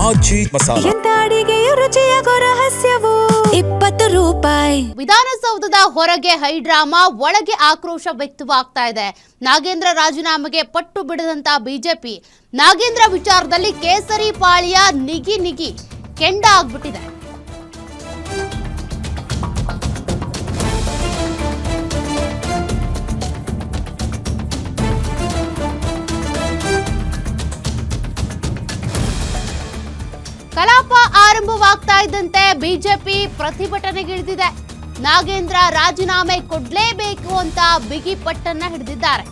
ಆಚಿ ಮಸಾಲ. ಎಂತ ಅಡಿಗೆಯ ರುಚಿಯಾಗೋ ರಹಸ್ಯವು 20 ರೂಪಾಯಿ. ವಿಧಾನಸೌಧದ ಹೊರಗೆ ಹೈಡ್ರಾಮಾ, ಒಳಗೆ ಆಕ್ರೋಶ ವ್ಯಕ್ತವಾಗ್ತಾ ಇದೆ. ನಾಗೇಂದ್ರ ರಾಜೀನಾಮೆಗೆ ಪಟ್ಟು ಬಿಡದಂತ ಬಿಜೆಪಿ ನಾಗೇಂದ್ರ ವಿಚಾರದಲ್ಲಿ ಕೇಸರಿ ಪಾಳ್ಯ ನಿಗಿ ಕೆಂಡ ಆಗ್ಬಿಟ್ಟಿದೆ. ಕಲಾಪ ಆರಂಭವಾಗ್ತಾ ಇದ್ದಂತೆ ಬಿಜೆಪಿ ಪ್ರತಿಭಟನೆಗಿಳಿದಿದೆ. ನಾಗೇಂದ್ರ ರಾಜೀನಾಮೆ ಕೊಡ್ಲೇಬೇಕು ಅಂತ ಬಿಗಿ ಪಟ್ಟನ್ನ ಹಿಡಿದಿದ್ದಾರೆ.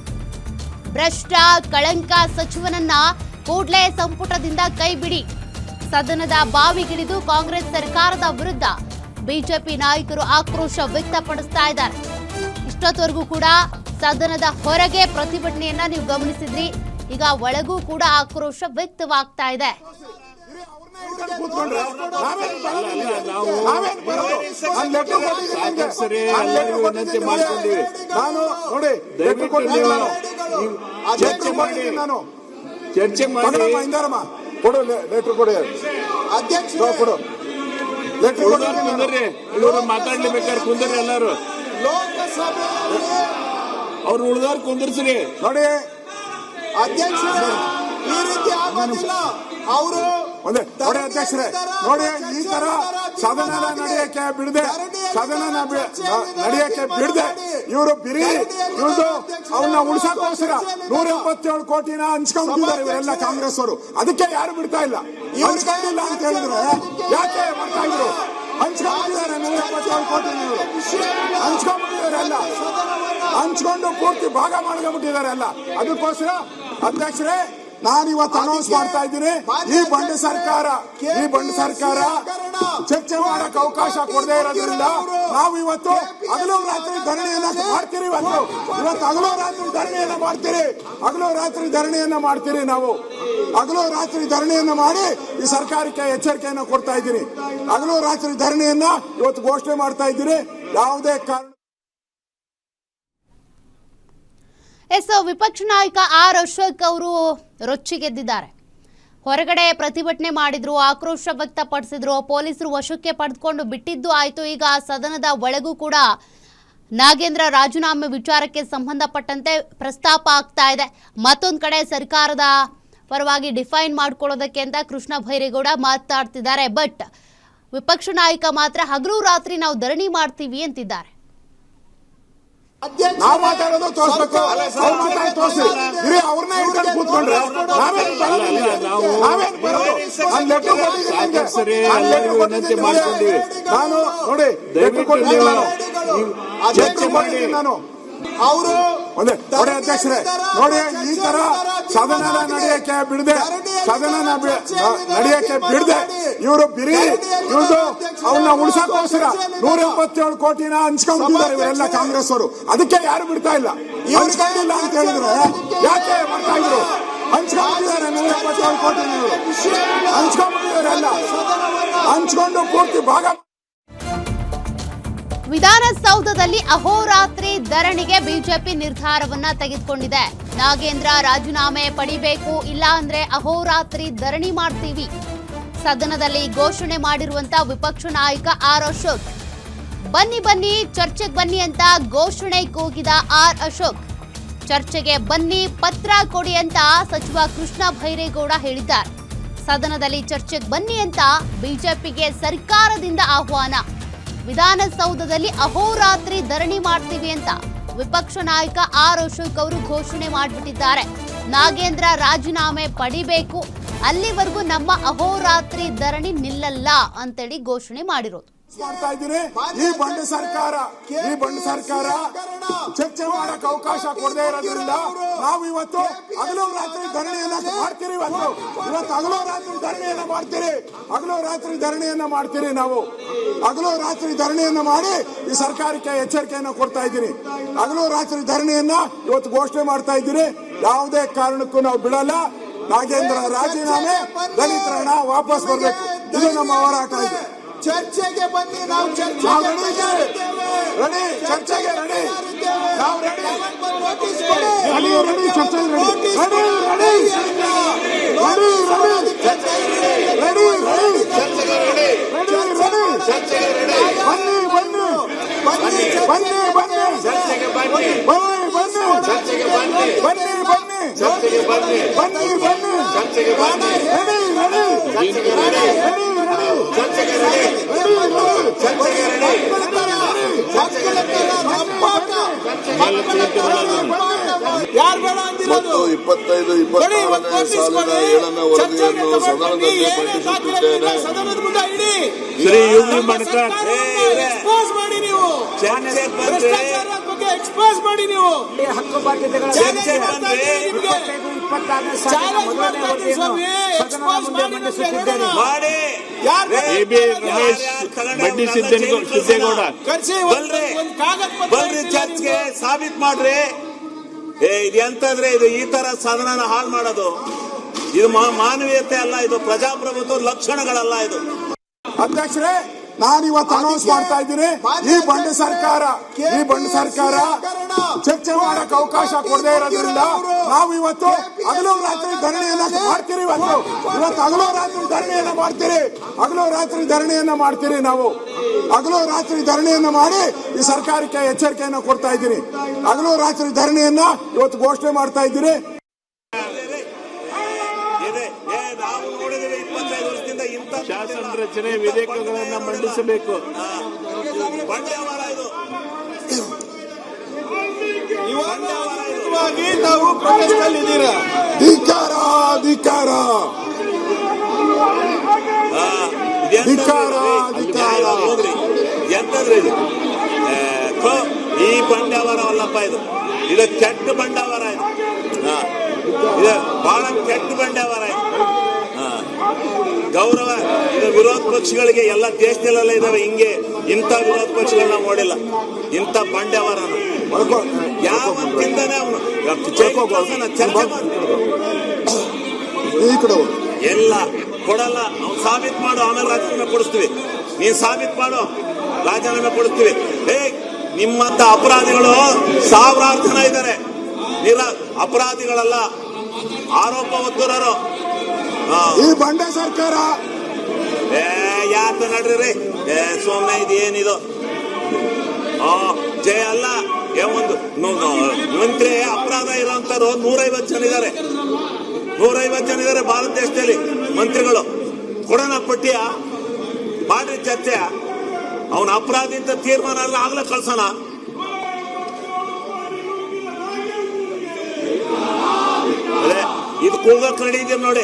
ಭ್ರಷ್ಟ ಕಳಂಕ ಸಚಿವನನ್ನ ಕೂಡಲೇ ಸಂಪುಟದಿಂದ ಕೈಬಿಡಿ. ಸದನದ ಬಾವಿಗಿಳಿದು ಕಾಂಗ್ರೆಸ್ ಸರ್ಕಾರದ ವಿರುದ್ಧ ಬಿಜೆಪಿ ನಾಯಕರು ಆಕ್ರೋಶ ವ್ಯಕ್ತಪಡಿಸ್ತಾ ಇದ್ದಾರೆ. ಇಷ್ಟೊತ್ತವರೆಗೂ ಕೂಡ ಸದನದ ಹೊರಗೆ ಪ್ರತಿಭಟನೆಯನ್ನ ನೀವು ಗಮನಿಸಿದ್ರಿ. ಈಗ ಒಳಗೂ ಕೂಡ ಆಕ್ರೋಶ ವ್ಯಕ್ತವಾಗ್ತಾ ಇದೆ. ಚರ್ಚೆ ಮಾತಾಡ್ಲೇಬೇಕಾದ್ರೆ ಕುಂದರ್ರಿ ಎಲ್ಲಾರು. ಅವ್ರು ಉಳಿದವ್ರು ಕುಂದರ್ಸ್ರಿ. ನೋಡಿ ಅಧ್ಯಕ್ಷ ಈ ರೀತಿ ಆಗೋದಿಲ್ಲ. ಅವರು ನೋಡಿ ಅಧ್ಯಕ್ಷರೇ, ನೋಡಿ ಈ ತರ ಸದನ ನಡೆಯಕ್ಕೆ ಬಿಡದೆ ಇವರು ಬಿರಿ ಇವ್ರದ್ದು ಅವನ್ನ ಉಳಿಸೋಕೋಸ್ಕರ 177 ಕೋಟಿನ ಹಂಚ್ಕೊಂಡಿದ್ದಾರೆ ಇವರೆಲ್ಲ ಕಾಂಗ್ರೆಸ್ ಅವರು. ಅದಕ್ಕೆ ಯಾರು ಬಿಡ್ತಾ ಇಲ್ಲ. ಹಂಚ್ಕೊಂಡಿಲ್ಲ ಅಂತ ಹೇಳಿದ್ರೆ ಯಾಕೆ ಮಾಡ್ತಾ ಇದ್ರು? ಹಂಚ್ಕೊಂಡಿದ್ದಾರೆ 177 ಕೋಟಿ ಹಂಚ್ಕೊಂಡ್ಬಿಟ್ಟಿದಾರೆಲ್ಲ. ಹಂಚ್ಕೊಂಡು ಪೂರ್ತಿ ಭಾಗ ಮಾಡ್ಕೊಂಡ್ಬಿಟ್ಟಿದ್ದಾರೆ ಎಲ್ಲ. ಅದಕ್ಕೋಸ್ಕರ ಅಧ್ಯಕ್ಷರೇ ನಾನು ಇವತ್ತು ಅನೌನ್ಸ್ ಮಾಡ್ತಾ ಇದ್ದೀನಿ, ಈ ಬಂಡ ಸರ್ಕಾರ ಚರ್ಚೆ ಮಾಡಕ್ಕೆ ಅವಕಾಶ ಕೊಡದೇ ಇರೋದ್ರಿಂದ ನಾವು ಇವತ್ತು ಹಗಲು ರಾತ್ರಿ ಧರಣಿಯನ್ನ ಮಾಡ್ತೀರಿ. ಇವತ್ತು ಹಗಲು ರಾತ್ರಿ ಧರಣಿಯನ್ನ ಮಾಡ್ತೀರಿ. ನಾವು ಹಗಲು ರಾತ್ರಿ ಧರಣಿಯನ್ನ ಮಾಡಿ ಈ ಸರ್ಕಾರಕ್ಕೆ ಎಚ್ಚರಿಕೆಯನ್ನು ಕೊಡ್ತಾ ಇದ್ದೀನಿ. ಹಗಲು ರಾತ್ರಿ ಧರಣಿಯನ್ನ ಇವತ್ತು ಘೋಷಣೆ ಮಾಡ್ತಾ ಇದ್ದೀನಿ. ಯಾವುದೇ ಕಾರಣ ವಿಪಕ್ಷ ನಾಯಕ ಆರ್ ಅಶೋಕ್ ಅವರು ರೊಚ್ಚಿಗೆದ್ದಿದ್ದಾರೆ. ಹೊರಗಡೆ ಪ್ರತಿಭಟನೆ ಮಾಡಿದ್ರು, ಆಕ್ರೋಶ ವ್ಯಕ್ತಪಡಿಸಿದ್ರು. ಪೊಲೀಸರು ವಶಕ್ಕೆ ಪಡೆದುಕೊಂಡು ಬಿಟ್ಟಿದ್ದು ಆಯಿತು. ಈಗ ಸದನದ ಒಳಗೂ ಕೂಡ ನಾಗೇಂದ್ರ ರಾಜೀನಾಮೆ ವಿಚಾರಕ್ಕೆ ಸಂಬಂಧಪಟ್ಟಂತೆ ಪ್ರಸ್ತಾಪ ಆಗ್ತಾ ಇದೆ. ಮತ್ತೊಂದು ಕಡೆ ಸರ್ಕಾರದ ಪರವಾಗಿ ಡಿಫೈನ್ ಮಾಡ್ಕೊಳ್ಳೋದಕ್ಕೆ ಅಂತ ಕೃಷ್ಣ ಬೈರೇಗೌಡ ಮಾತಾಡ್ತಿದ್ದಾರೆ. ಬಟ್ ವಿಪಕ್ಷ ನಾಯಕ ಮಾತ್ರ ಹಗಲು ರಾತ್ರಿ ನಾವು ಧರಣಿ ಮಾಡ್ತೀವಿ ಅಂತಿದ್ದಾರೆ. ನಾವು ಮಾತಾಡೋದು ತೋರಿಸ್ಬೇಕು, ಅವ್ರನ್ನ ಹಿಡ್ಕೊಂಡು ಕೂತ್ಕೊಂಡ್ರೆ ನಾನು ನೋಡಿ ಚರ್ಚೆ ಮಾಡಿದ್ದೀನಿ ನಾನು. ಅವರು ನೋಡಿ ಅಧ್ಯಕ್ಷರೇ, ನೋಡಿ ಈ ತರ ಸದನ ನಡೆಯಕ್ಕೆ ಬಿಡದೆ ಇವರು ಬಿರಿ ಇವ್ರದ್ದು ಅವನ್ನ ಉಳಿಸೋಕೋಸ್ಕರ 177 ಕೋಟಿನ ಹಂಚ್ಕೊಂಡಿದ್ದಾರೆ ಇವರೆಲ್ಲ ಕಾಂಗ್ರೆಸ್ ಅವರು. ಅದಕ್ಕೆ ಯಾರು ಬಿಡ್ತಾ ಇಲ್ಲ. ಹಂಚ್ಕೊಂಡಿಲ್ಲ ಅಂತ ಹೇಳಿದ್ರೆ ಯಾಕೆ ಮಾಡ್ತಾ ಇದ್ರು? ಹಂಚ್ಕೊಂಡಿದ್ದಾರೆ 177 ಕೋಟಿ ಹಂಚ್ಕೊಂಡಿದ್ದಾರೆಲ್ಲ. ಹಂಚ್ಕೊಂಡು ಪೂರ್ತಿ ಭಾಗ. ವಿಧಾನಸೌಧದಲ್ಲಿ ಅಹೋರಾತ್ರಿ ಧರಣಿಗೆ ಬಿಜೆಪಿ ನಿರ್ಧಾರವನ್ನ ತೆಗೆದುಕೊಂಡಿದೆ. ನಾಗೇಂದ್ರ ರಾಜೀನಾಮೆ ಪಡಿಬೇಕು, ಇಲ್ಲ ಅಂದ್ರೆ ಅಹೋರಾತ್ರಿ ಧರಣಿ ಮಾಡ್ತೀವಿ. ಸದನದಲ್ಲಿ ಘೋಷಣೆ ಮಾಡಿರುವಂತ ವಿಪಕ್ಷ ನಾಯಕ ಆರ್ ಅಶೋಕ್. ಬನ್ನಿ ಚರ್ಚೆಗೆ ಬನ್ನಿ ಅಂತ ಘೋಷಣೆ ಕೂಗಿದ ಆರ್ ಅಶೋಕ್. ಚರ್ಚೆಗೆ ಬನ್ನಿ, ಪತ್ರ ಕೊಡಿ ಅಂತ ಸಚಿವ ಕೃಷ್ಣ ಬೈರೇಗೌಡ ಹೇಳಿದ್ದಾರೆ. ಸದನದಲ್ಲಿ ಚರ್ಚೆಗೆ ಬನ್ನಿ ಅಂತ ಬಿಜೆಪಿಗೆ ಸರ್ಕಾರದಿಂದ ಆಹ್ವಾನ. ವಿಧಾನಸೌಧದಲ್ಲಿ ಅಹೋರಾತ್ರಿ ಧರಣಿ ಮಾಡ್ತೀವಿ ಅಂತ ವಿಪಕ್ಷ ನಾಯಕ ಆರ್ ಅಶೋಕ್ ಅವರು ಘೋಷಣೆ ಮಾಡಿಬಿಟ್ಟಿದ್ದಾರೆ. ನಾಗೇಂದ್ರ ರಾಜೀನಾಮೆ ಪಡಿಬೇಕು, ಅಲ್ಲಿವರೆಗೂ ನಮ್ಮ ಅಹೋರಾತ್ರಿ ಧರಣಿ ನಿಲ್ಲಲ್ಲ ಅಂತೇಳಿ ಘೋಷಣೆ ಮಾಡಿರೋದು. ಮಾಡ್ತಾ ಇದ್ದೀನಿ. ಈ ಬಂಡ ಸರ್ಕಾರ ಚರ್ಚೆ ಮಾಡಕ್ಕೆ ಅವಕಾಶ ಕೊಡದೇ ಇರೋದ್ರಿಂದ ನಾವು ಇವತ್ತು ಹಗಲು ರಾತ್ರಿ ಧರಣಿಯನ್ನ ಮಾಡ್ತೀರಿ. ಇವತ್ತು ಹಗಲು ರಾತ್ರಿ ಧರಣಿಯನ್ನ ಮಾಡ್ತೀರಿ. ನಾವು ಹಗಲು ರಾತ್ರಿ ಧರಣಿಯನ್ನ ಮಾಡಿ ಈ ಸರ್ಕಾರಕ್ಕೆ ಎಚ್ಚರಿಕೆಯನ್ನು ಕೊಡ್ತಾ ಇದ್ದೀನಿ. ಹಗಲು ರಾತ್ರಿ ಧರಣಿಯನ್ನ ಇವತ್ತು ಘೋಷಣೆ ಮಾಡ್ತಾ ಇದ್ದೀನಿ. ಯಾವುದೇ ಕಾರಣಕ್ಕೂ ನಾವು ಬಿಡಲ್ಲ. ನಾಗೇಂದ್ರ ರಾಜೀನಾಮೆ, ದಲಿತರ ಹಣ ವಾಪಸ್ ಬರಬೇಕು. ಇದು ನಮ್ಮ ಹೋರಾಟ ಇದೆ. ಚರ್ಚೆಗೆ ಬನ್ನಿ, ನಾವು ಚರ್ಚೆಗೆ ರೆಡಿ. ಬನ್ನಿ ಬನ್ನಿ ಚರ್ಚೆಗೆ ಬನ್ನಿ, ಬನ್ನಿ ಬನ್ನಿ ಚರ್ಚೆಗೆ ಬನ್ನಿ, ಬನ್ನಿ ಬನ್ನಿ ಚರ್ಚೆಗೆ ಬನ್ನಿ, ಬನ್ನಿ ಬನ್ನಿ ಚರ್ಚೆಗೆ ಬನ್ನಿ, ರೆಡಿ ರೆಡಿ ಚರ್ಚೆಗೆ ರೆಡಿ, ರೆಡಿ ರೆಡಿ ಚರ್ಚೆಗೆ ರೆಡಿ, ಚರ್ಚೆಗೆ ರೆಡಿ, ಯಾರು ಬೇಡ ಅಂದಿರೋದು 25-26ನೇ ಸಾಲಿನ 7ನೇ ವರದಿಯನ್ನು ಸದನದಲ್ಲಿ ಮಂಡಿಸುತ್ತಿದ್ದೇನೆ. ಸದನದ ಮುಂದೆ ಇಡಿ. ಶ್ರೀ ಯುವಿ ಮಣಕರ್ ಎಕ್ಸ್ಪೋಸ್ ಮಾಡಿ ನೀವು ಭ್ರಷ್ಟಾಚಾರದ ಬಗ್ಗೆ ಎಕ್ಸ್ಪೋಸ್ ಮಾಡಿ ನೀವು ಹಕ್ಕು ಬಾಧ್ಯತೆಗಳ ಚರ್ಚೆ ಬಂದ್ರೆ ಚಾಲೆಂಜ್ ಮಾಡ್ತಾ ಇದ್ದೀನಿ ಸ್ವಾಮಿ. ಎಕ್ಸ್ಪೋಸ್ ಮಾಡಿ ನಮ್ಗೆ ಹೇಳೋಣ. ಮಾಡಿ ಯಾರು ರಮೇಶ್ ಬಂಡಿ ಸಿದ್ದೇಗೌಡ ಕರ್ಸಿ ಬಲ್ರಿ ಒಂದು ಕಾಗದ ಪತ್ರ ಬಲ್ರಿ ಚರ್ಚ್ಗೆ ಸಾಬೀತ್ ಮಾಡ್ರಿ. ಇದು ಎಂತಂದ್ರೆ ಇದು ಈ ತರ ಸದನನ ಹಾಳು ಮಾಡೋದು, ಇದು ಮಾನವೀಯತೆ ಅಲ್ಲ, ಇದು ಪ್ರಜಾಪ್ರಭುತ್ವ ಲಕ್ಷಣಗಳಲ್ಲ. ಇದು ಅಧ್ಯಕ್ಷರೇ, ನಾನು ಇವತ್ತು ಅನೌನ್ಸ್ ಮಾಡ್ತಾ ಇದ್ದೀನಿ, ಈ ಬಂಡ ಸರ್ಕಾರ ಚರ್ಚೆ ಮಾಡಕ್ ಅವಕಾಶ ಕೊಡದೇ ಇರೋದ್ರಿಂದ ನಾವು ಇವತ್ತು ಹಗಲು ರಾತ್ರಿ ಧರಣಿಯನ್ನ ಮಾಡ್ತೀರಿ. ಇವತ್ತು ಹಗಲು ರಾತ್ರಿ ಧರಣಿಯನ್ನ ಮಾಡ್ತೀರಿ. ನಾವು ಹಗಲು ರಾತ್ರಿ ಧರಣಿಯನ್ನ ಮಾಡಿ ಈ ಸರ್ಕಾರಕ್ಕೆ ಎಚ್ಚರಿಕೆಯನ್ನ ಕೊಡ್ತಾ ಇದ್ದೀನಿ. ಹಗಲು ರಾತ್ರಿ ಧರಣಿಯನ್ನ ಇವತ್ತು ಘೋಷಣೆ ಮಾಡ್ತಾ ಇದ್ದೀನಿ. ನಾವು ನೋಡಿದ್ರೆ 25 ವರ್ಷದಿಂದ ಇಂಥ ಶಾಸನ ರಚನೆ ವಿಧೇಯಕಗಳನ್ನ ಮಂಡಿಸಬೇಕು. ಬಂಡವಾಳ ಇದು. ಇವಾಗ ನಾವು ಪ್ರೊಟೆಸ್ಟ್ ಅಲ್ಲಿ ಇದ್ದೀರಾ? ಧಿಕ್ಕಾರ ಧಿಕ್ಕಾರ ಧಿಕ್ಕಾರ ಧಿಕ್ಕಾರ. ಹೋಗ್ರಿ, ಎಂತಂದ್ರೆ ಇದು ಈ ಬಂಡವಾಳವಲ್ಲಪ್ಪ, ಇದು ಕೆಟ್ಟ ಬಂಡವಾಳ. ಇದು ಬಹಳ ಕೆಟ್ಟ ಬಂಡವಾಳ. ಗೌರವ ಇದು ವಿರೋಧ ಪಕ್ಷಗಳಿಗೆ ಎಲ್ಲ ದೇಶದಲ್ಲೆಲ್ಲ ಇದಾವೆ. ಹಿಂಗೆ ಇಂಥ ವಿರೋಧ ಪಕ್ಷಗಳನ್ನ ನೋಡಿಲ್ಲ, ಇಂಥ ಬಂಡವಾಳನ ಯಾವತ್ತಿಂದಾನೆ ಅವನು ಚರ್ಚೆ ಮಾಡ್ತಿದ್ರು. ಎಲ್ಲ ಕೊಡಲ್ಲ, ಅವ್ನು ಸಾಬೀತ್ ಮಾಡು, ಆಮೇಲೆ ರಾಜೀನಾಮೆ ಕೊಡಿಸ್ತೀವಿ. ನೀನ್ ಸಾಬೀತ್ ಮಾಡು, ರಾಜೀನಾಮೆ ಕೊಡಿಸ್ತೀವಿ. ನಿಮ್ಮಂತ ಅಪರಾಧಿಗಳು ಸಾವಿರಾರು ಜನ ಇದ್ದಾರೆ. ಅಪರಾಧಿಗಳಲ್ಲ, ಆರೋಪ ಹೊತ್ತುರರು. ಈ ಬಂಡ ಸರ್ಕಾರ ಯಾತ ನಡ್ರಿ ಸೋಮನೆ ಇದು ಏನಿದು ಜಯ ಅಲ್ಲ. ಒಂದು ಮಂತ್ರಿ ಅಪರಾಧ ಇರೋಂಥವ್ರು 150 ಜನ ಇದ್ದಾರೆ. 150 ಜನ ಇದ್ದಾರೆ ಭಾರತ ದೇಶದಲ್ಲಿ ಮಂತ್ರಿಗಳು. ಕೊಡೋಣ ಪಟ್ಟಿಯ ಮಾಡ್ರಿ ಚರ್ಚೆ. ಅವನ ಅಪರಾಧಿ ಅಂತ ತೀರ್ಮಾನ ಆದ್ರೆ ಆಗ್ಲೇ ಕಳ್ಸೋಣ. ಇದು ಕೂಗಕ್ ರೆಡಿ ಇದೀರಿ ನೋಡಿ,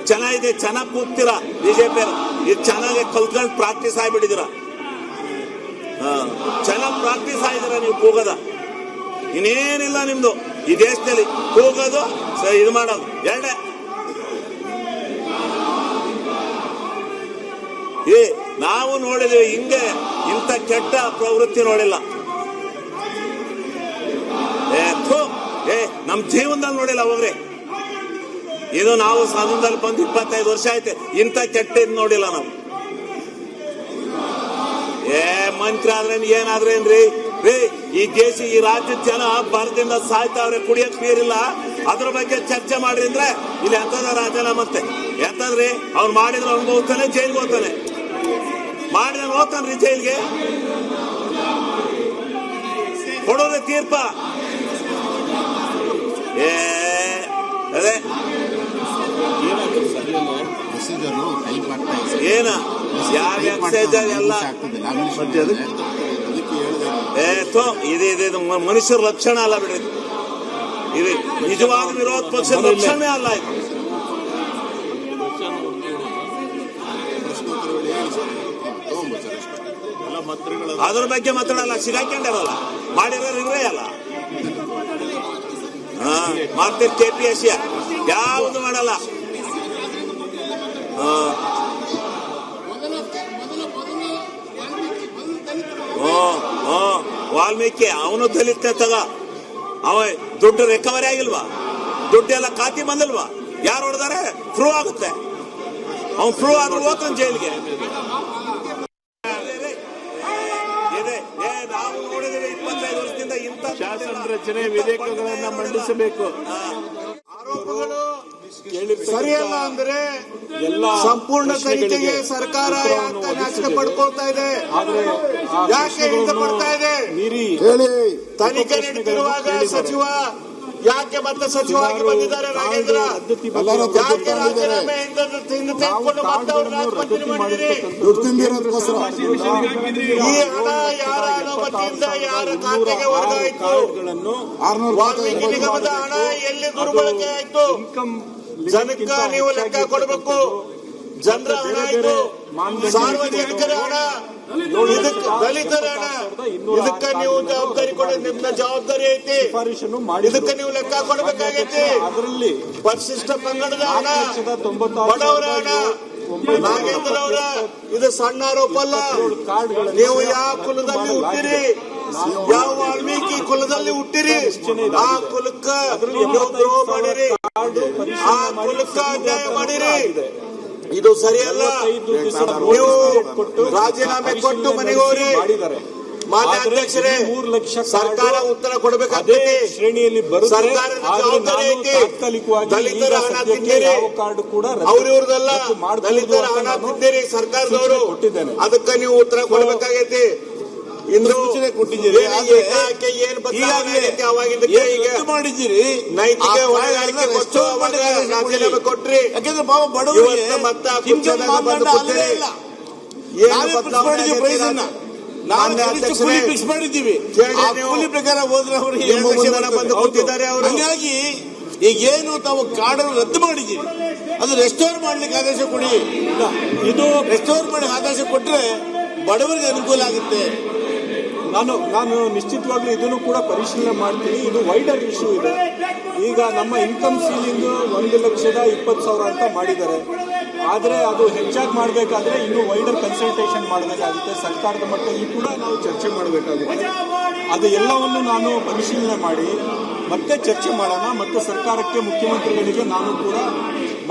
ಚೆನ್ನಾಗಿದೆ, ಚೆನ್ನಾಗಿ ಕೂಗ್ತೀರಾ ಬಿಜೆಪಿ. ಇದು ಚೆನ್ನಾಗಿ ಕಲ್ತ್ಕೊಂಡು ಪ್ರಾಕ್ಟೀಸ್ ಆಗಿಬಿಟ್ಟಿದ್ದೀರಾ. ಚೆನ್ನಾಗಿ ಪ್ರಾಕ್ಟೀಸ್ ಆಗಿದ್ದೀರಾ ನೀವು ಕೂಗದ. ಇನ್ನೇನಿಲ್ಲ ನಿಮ್ದು ಈ ದೇಶದಲ್ಲಿ, ಕೂಗೋದು ಇದು ಮಾಡೋದು ಎರಡೇ. ನಾವು ನೋಡಿದ್ವಿ ಹಿಂಗೆ, ಇಂಥ ಕೆಟ್ಟ ಪ್ರವೃತ್ತಿ ನೋಡಿಲ್ಲ. ನಮ್ ಜೀವನದಲ್ಲಿ ನೋಡಿಲ್ಲ ಹೋಗ್ರಿ. ಇದು ನಾವು ಸದನದಲ್ಲಿ ಬಂದು 25 ವರ್ಷ ಆಯ್ತು, ಇಂಥ ಕೆಟ್ಟ ಇದು ನೋಡಿಲ್ಲ ನಾವು. ಮಂತ್ರಿ ಆದ್ರೇನ್ ಏನಾದ್ರೇನ್ರಿ ಈ ದೇಶ ಈ ರಾಜ್ಯದ ಜನ ಬರದಿಂದ ಸಾಯ್ತಾವ್ರೆ, ಕುಡಿಯಕ್ ನೀರಿಲ್ಲ. ಅದ್ರ ಬಗ್ಗೆ ಚರ್ಚೆ ಮಾಡ್ರಿ ಅಂದ್ರೆ ಇಲ್ಲಿ ಎಂತದ ರಾಜೀನಾಮೆ ಮತ್ತೆ ಎಂತದ್ರಿ? ಅವ್ನು ಮಾಡಿದ್ರೆ ಅನುಭವಿಸ್ತಾನೆ, ಜೈಲ್ಗೆ ಹೋಗ್ತಾನೆ. ಮಾಡಿದ್ರೆ ಹೋಗ್ತಾನ್ರಿ ಜೈಲ್ಗೆ. ಕೊಡೋದೇ ತೀರ್ಪ. ಅದೇ ಏನ ಯಾವ ಎಕ್ಸೈಜ್ ಎಲ್ಲ ಇದು ಮನುಷ್ಯರ ಲಕ್ಷಣ ಅಲ್ಲ ಬಿಡ್ರಿ. ಇದು ನಿಜವಾದ ವಿರೋಧ ಪಕ್ಷದ ಲಕ್ಷಣವೇ ಅಲ್ಲ. ಇದು ಅದ್ರ ಬಗ್ಗೆ ಮಾತಾಡಲ್ಲ, ಸಿಗಾಕೊಂಡಲ್ಲ, ಮಾಡಿರೋರು ಇವ್ರೇ ಅಲ್ಲ. ಮಾಡ್ತೀರಿ KPSC ಯಾವುದು ಮಾಡಲ್ಲ. ವಾಲ್ಮೀಕಿ ಅವನು ದಲಿತ ತಗ, ಅವ ದುಡ್ಡು ರಿಕವರಿ ಆಗಿಲ್ವಾ? ದುಡ್ಡೆಲ್ಲ ಖಾತೆ ಬಂದಲ್ವಾ? ಯಾರು ಹೊಡೆದಾರೆ? ಪ್ರೂವ್ ಆಗುತ್ತೆ. ಅವ್ನು ಪ್ರೂವ್ ಆದ್ರೂ ಹೋಗ್ತಾನೆ ಜೈಲಿಗೆ. ನಾವು ನೋಡಿದ್ರೆ 25 ವರ್ಷದಿಂದ ಇಂಥ ಶಾಸನ ರಚನೆ ವಿಧೇಯಕಗಳನ್ನ ಮಂಡಿಸಬೇಕು. ಆರೋಪಗಳು ಸರಿಯಲ್ಲ ಅಂದ್ರೆ ಎಲ್ಲ ಸಂಪೂರ್ಣ ಪ್ರಶ್ನೆಗಳಿಗೆ ತನಿಖೆಗೆ ಸರ್ಕಾರ ಉತ್ತರವನ್ನು ಯಾಕೆ ನಾಚಿಕೆ ಒದಗಿಸಿದೆ. ಪಡ್ಕೊಳ್ತಾ ಇದೆ? ಆದ್ರೆ ಆ ಯಾಕೆ ಹಿಂದೆ ಪಡ್ತಾ ಇದೆ? ಮೀರಿ ತನಿಖೆ ನಡೆದಿರುವಾಗ ಸಚಿವ ಯಾಕೆ ಮತ್ತೆ ಸಚಿವರಾಗಿ ಬಂದಿದ್ದಾರೆ ನಾಗೇಂದ್ರ? ಯಾಕೆ ರಾಜೀನಾಮೆ ಹಿಂದೆ ತೆಗೆದುಕೊಂಡು ಮತ್ತೆ ಅವ್ರನ್ನ ಮಂತ್ರಿ ಮಾಡಿದಿರಿ? ಈ ಹಣ ಯಾರ ಅನುಮತಿಯಿಂದ ಯಾರ ಖಾತೆಗೆ ವರ್ಗಾಯಿತು? ವಾಲ್ಮೀಕಿ ನಿಗಮದ ಹಣ ಎಲ್ಲಿ ದುರ್ಬಳಕೆ ಆಯ್ತು? ಜನಕ್ಕ ನೀವು ಲೆಕ್ಕ ಕೊಡಬೇಕು. ಜನರ ಹಣ ಇದು, ಸಾರ್ವಜನಿಕರ ಹಣ, ದಲಿತರ ಹಣ. ಇದಕ್ಕ ನೀವು ಜವಾಬ್ದಾರಿ ಕೊಡೋದು ನಿಮ್ನ ಜವಾಬ್ದಾರಿ ಐತಿ. ಇದಕ್ಕೆ ನೀವು ಲೆಕ್ಕ ಕೊಡಬೇಕಾಗೈತಿ. ಅದರಲ್ಲಿ ಪರಿಶಿಷ್ಟ ಪಂಗಡದ ಹಣ, ಬಡವರ ಹಣ. ನಾಗೇಂದ್ರ ಅವರ ಇದು ಸಣ್ಣ ಆರೋಪ ಅಲ್ಲ. ನೀವು ಯಾವ ಕುಲದಲ್ಲಿ ಹುಟ್ಟಿರಿ, ಯಾವ ವಾಲ್ಮೀಕಿ ಕುಲದಲ್ಲಿ ಹುಟ್ಟಿರಿ, ಆ ಕುಲಕ್ಕ ನೀವು ದ್ರೋಹ ಮಾಡಿರಿ, ಆ ಕುಲಕ್ಕ ಅನ್ಯಾಯ ಮಾಡಿರಿ. ಇದು ಸರಿಯಲ್ಲ. ನೀವು ರಾಜೀನಾಮೆ ಕೊಟ್ಟು ಮನೆಗೆ ಹೋಗ್ರಿ. ಮಾನ್ಯ ಅಧ್ಯಕ್ಷರೇ, ಸರ್ಕಾರ ಉತ್ತರ ಕೊಡಬೇಕಾಗ್ತದೆ. ಶ್ರೇಣಿಯಲ್ಲಿ ಸರ್ಕಾರದ ಜವಾಬ್ದಾರಿ ಐತಿ. ದಲಿತರ ಹಣ ತಿಂದಿರಿ, ಅವ್ರಿವ್ರದಲ್ಲ, ದಲಿತರ ಹಣ ತಿಂದಿರಿ ಸರ್ಕಾರದವರು. ಅದಕ್ಕೆ ನೀವು ಉತ್ತರ ಕೊಡಬೇಕಾಗೈತಿ. ಇಂದು ಕೊಟ್ಟಿದ್ದೀರಿ, ಏನ್ ಬದಲಾವಣೆ ಅವಾಗಿದ್ದಕ್ಕೆ ಈಗ ಮಾಡಿದ್ದೀರಿ. ನೈತಿಕ ಹೊಣೆಗಾರಿಕೆ ಕೊಟ್ಟು ರಾಜೀನಾಮೆ ಕೊಟ್ರಿ. ಯಾಕಂದ್ರೆ ಬಾಬಾ ಬಡವರಿಗೆ ಮತ್ತೆ ಏನು ಬದಲಾವಣೆ ಫಿಕ್ಸ್ ಮಾಡಿದ್ದೀವಿ. ಕೂಲಿ ಪ್ರಕಾರ ಹೋದ್ರೆ ಅವರಿಗೆ ಬಂದು ಕೂತಿದ್ದಾರೆ ಅವರು. ಹಂಗಾಗಿ ಈಗೇನು ತಾವು ಕಾರ್ಡನ್ನು ರದ್ದು ಮಾಡಿದ್ದೀವಿ, ಅದು ರೆಸ್ಟೋರ್ ಮಾಡ್ಲಿಕ್ಕೆ ಆದೇಶ ಕೊಡಿ. ಇದು ರೆಸ್ಟೋರ್ ಮಾಡಿ ಆದೇಶ ಕೊಟ್ರೆ ಬಡವರಿಗೆ ಅನುಕೂಲ ಆಗುತ್ತೆ. ನಾನು ನಿಶ್ಚಿತವಾಗ್ಲೂ ಇದನ್ನು ಕೂಡ ಪರಿಶೀಲನೆ ಮಾಡ್ತೀನಿ. ಇದು ವೈಡರ್ ಇಶ್ಯೂ ಇದೆ. ಈಗ ನಮ್ಮ ಇನ್ಕಮ್ ಸೀಲಿಂಗ್ 1,20,000 ಅಂತ ಮಾಡಿದ್ದಾರೆ. ಆದರೆ ಅದು ಹೆಚ್ಚಾಗಿ ಮಾಡಬೇಕಾದ್ರೆ ಇನ್ನು ವೈಡರ್ ಕನ್ಸಲ್ಟೇಷನ್ ಮಾಡಬೇಕಾಗುತ್ತೆ. ಸರ್ಕಾರದ ಮಟ್ಟದಲ್ಲಿ ಕೂಡ ನಾವು ಚರ್ಚೆ ಮಾಡಬೇಕಾಗುತ್ತೆ. ಅದು ಎಲ್ಲವನ್ನು ನಾನು ಪರಿಶೀಲನೆ ಮಾಡಿ ಮತ್ತೆ ಚರ್ಚೆ ಮಾಡೋಣ. ಮತ್ತೆ ಸರ್ಕಾರಕ್ಕೆ, ಮುಖ್ಯಮಂತ್ರಿಗಳಿಗೆ ನಾನು ಕೂಡ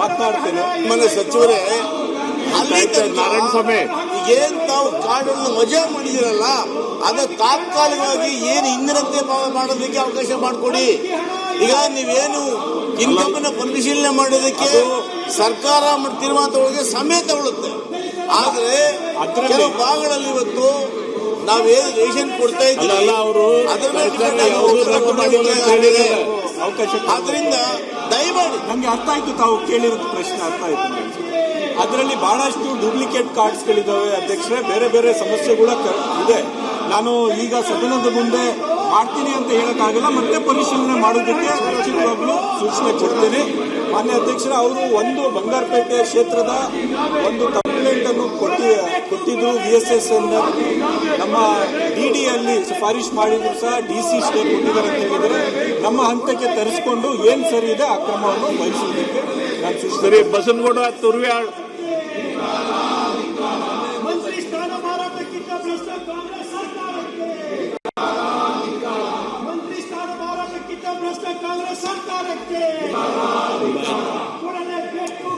ಮಾತನಾಡ್ತೇನೆ. ಮನೆ ಸಚಿವರೇ, ನಾರಾಯಣ ಸ್ವಾಮಿ, ಈಗೇನ್ ತಾವು ಕಾರ್ಡನ್ನು ವಜಾ ಮಾಡಿದಿರಲ್ಲ, ಅದು ತಾತ್ಕಾಲಿಕವಾಗಿ ಏನು ಹಿಂದಿನಂತೆ ಮಾಡೋದಕ್ಕೆ ಅವಕಾಶ ಮಾಡಿಕೊಡಿ. ಈಗ ನೀವೇನು ಇನ್ಕಮ್ ಅನ್ನ ಪರಿಶೀಲನೆ ಮಾಡೋದಕ್ಕೆ ಸರ್ಕಾರ ತೀರ್ಮಾನ ತಗೊಳ್ಳೋಕೆ ಸಮಯ ತಗೊಳ್ಳುತ್ತೆ. ಆದ್ರೆ ಕೆಲವು ಭಾಗಗಳಲ್ಲಿ ಇವತ್ತು ನಾವೇನು ರೇಷನ್ ಕೊಡ್ತಾ ಇದ್ದೀವಿ ಆದ್ರಿಂದ ದಯಮಾಡಿ ನನಗೆ ಅರ್ಥ ಆಯ್ತು, ತಾವು ಕೇಳಿರೋದು ಪ್ರಶ್ನೆ ಅರ್ಥ ಆಯ್ತು. ಅದರಲ್ಲಿ ಬಹಳಷ್ಟು ಡೂಪ್ಲಿಕೇಟ್ ಕಾರ್ಡ್ಸ್ಗಳಿದ್ದಾವೆ ಅಧ್ಯಕ್ಷರೇ. ಬೇರೆ ಬೇರೆ ಸಮಸ್ಯೆಗಳ ಇದೆ. ನಾನು ಈಗ ಸದನದ ಮುಂದೆ ಮಾಡ್ತೀನಿ ಅಂತ ಹೇಳಕ್ಕಾಗಲ್ಲ. ಮತ್ತೆ ಪರಿಶೀಲನೆ ಮಾಡೋದಕ್ಕೆ ಖಚಿತವಾಗ್ಲೂ ಸೂಚನೆ ಕೊಡ್ತೀನಿ. ಮಾನ್ಯ ಅಧ್ಯಕ್ಷರೇ, ಅವರು ಒಂದು ಬಂಗಾರಪೇಟೆ ಕ್ಷೇತ್ರದ ಒಂದು ಕಂಪ್ಲೇಂಟ್ ಅನ್ನು ಕೊಟ್ಟಿದ್ರು. VSS ನಮ್ಮ DD ಅಲ್ಲಿ ಶಿಫಾರಿಶ್ ಮಾಡಿದ್ರು ಸಹ DC ಸ್ಟೇ ಕೊಟ್ಟಿದ್ದಾರೆ ಅಂತ ಹೇಳಿದರೆ ನಮ್ಮ ಹಂತಕ್ಕೆ ತರಿಸಿಕೊಂಡು ಏನ್ ಸರಿ ಇದೆ ಆ ಕ್ರಮವನ್ನು ವಹಿಸುವುದಕ್ಕೆ ನಾನು ಸೂಚಿಸಿದೆ. ಬಸನಗೌಡ ತುರ್ವ್ಯಾಳ್ ಮಂತ್ರಿ ಸ್ಥಾನ ಮಾರಾಟಕ್ಕಿಂತ ಭ್ರಷ್ಟ ಕಾಂಗ್ರೆಸ್ ಸರ್ಕಾರಕ್ಕೆ, ಮಂತ್ರಿ ಸ್ಥಾನ ಮಾರಾಟಕ್ಕಿಂತ ಭ್ರಷ್ಟ ಕಾಂಗ್ರೆಸ್ ಸರ್ಕಾರಕ್ಕೆ ಕೊಡಲೇಬೇಕು.